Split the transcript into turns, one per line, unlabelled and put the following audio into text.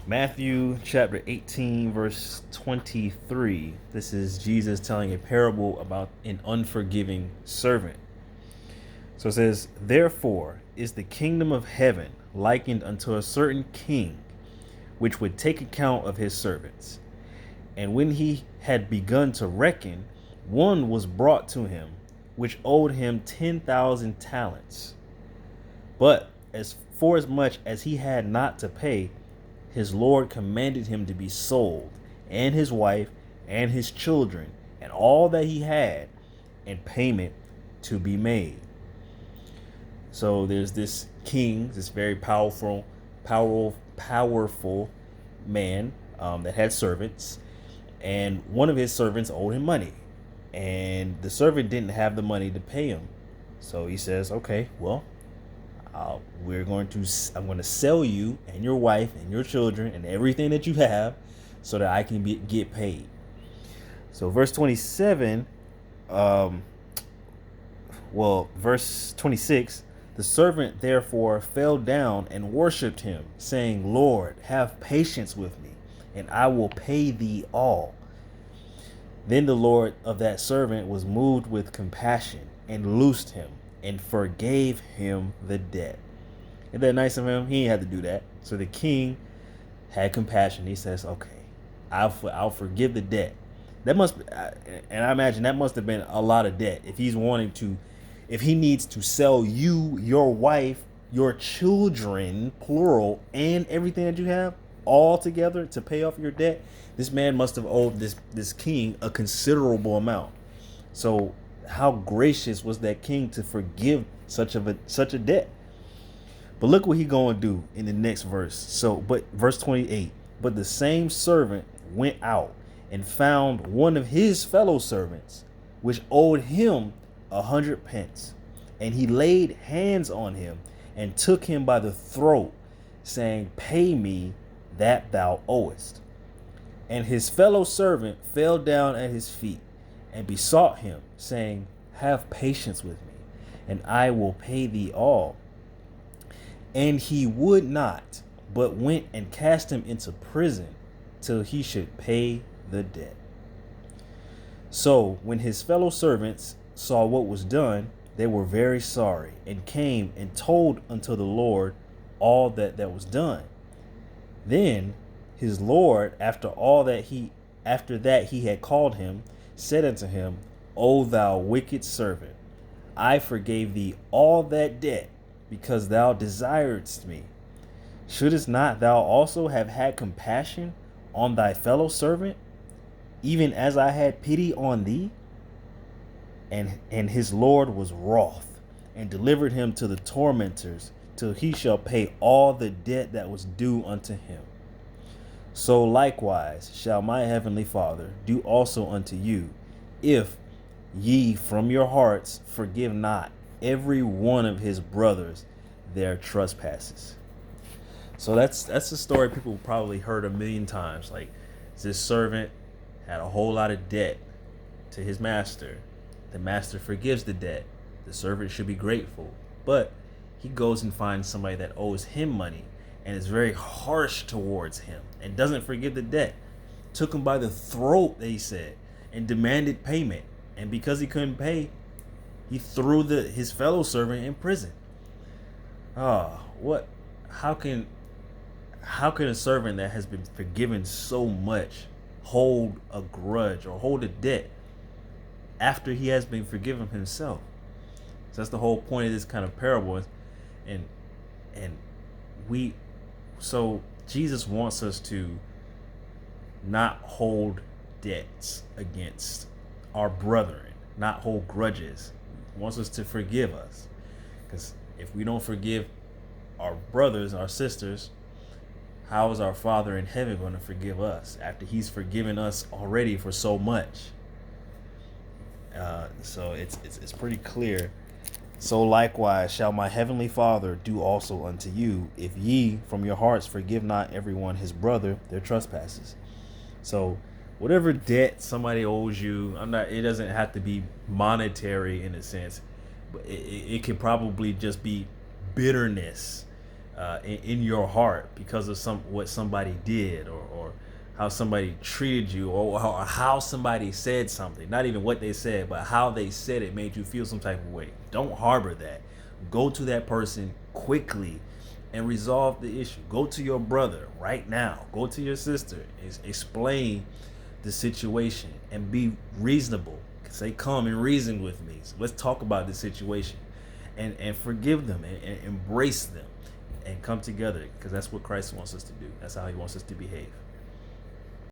Matthew chapter 18, verse 23. This is Jesus telling a parable about an unforgiving servant. So it says, "Therefore is the kingdom of heaven likened unto a certain king, which would take account of his servants. And when he had begun to reckon, one was brought to him, which owed him 10,000 talents. But as much as he had not to pay, his Lord commanded him to be sold, and his wife, and his children, and all that he had, and payment to be made." So there's this king, this very powerful man that had servants, and one of his servants owed him money, and the servant didn't have the money to pay him. So he says, "Okay, well, I'm going to sell you and your wife and your children and everything that you have, so that I can get paid." So verse 27, verse 26, "The servant therefore fell down and worshipped him, saying, Lord, have patience with me, and I will pay thee all. Then the Lord of that servant was moved with compassion and loosed him and forgave him the debt." Isn't that nice of him? He ain't had to do that. So the king had compassion. He says, "Okay, I'll forgive the debt." That must, and I imagine that must have been a lot of debt. If he needs to sell you, your wife, your children, plural, and everything that you have all together to pay off your debt, this man must have owed this king a considerable amount. So how gracious was that king to forgive such a debt? But look what he gonna do in the next verse. But verse 28, "But the same servant went out and found one of his fellow servants, which owed him 100 pence. And he laid hands on him and took him by the throat, saying, Pay me that thou owest. And his fellow servant fell down at his feet and besought him, saying, Have patience with me, and I will pay thee all. And he would not, but went and cast him into prison till he should pay the debt. So when his fellow servants saw what was done, they were very sorry, and came and told unto the Lord all that was done. Then his Lord, after that he had called him, said unto him, O thou wicked servant, I forgave thee all that debt, because thou desiredst me. Shouldest not thou also have had compassion on thy fellow servant, even as I had pity on thee? And his Lord was wroth, and delivered him to the tormentors, till he shall pay all the debt that was due unto him. So likewise shall my heavenly Father do also unto you, if ye from your hearts forgive not every one of his brothers their trespasses." So that's a story people probably heard a million times. Like, this servant had a whole lot of debt to his master. The master forgives the debt. The servant should be grateful. But he goes and finds somebody that owes him money and is very harsh towards him and doesn't forgive the debt. Took him by the throat, they said, and demanded payment. And because he couldn't pay, he threw his fellow servant in prison. What? How can a servant that has been forgiven so much hold a grudge or hold a debt after he has been forgiven himself? So that's the whole point of this kind of parable. So Jesus wants us to not hold debts against our brethren, not hold grudges. He wants us to forgive us, because if we don't forgive our brothers, our sisters, how is our Father in heaven going to forgive us after he's forgiven us already for so much? So it's pretty clear. So likewise shall my heavenly Father do also unto you, if ye from your hearts forgive not everyone his brother their trespasses. So whatever debt somebody owes you, it doesn't have to be monetary in a sense, but it could probably just be bitterness, in your heart because of what somebody did, or how somebody treated you, or how somebody said something. Not even what they said, but how they said it made you feel some type of way. Don't harbor that. Go to that person quickly and resolve the issue. Go to your brother right now. Go to your sister. Explain the situation and be reasonable. Say, come and reason with me. So let's talk about the situation, and forgive them, and embrace them, and come together, because that's what Christ wants us to do. That's how he wants us to behave.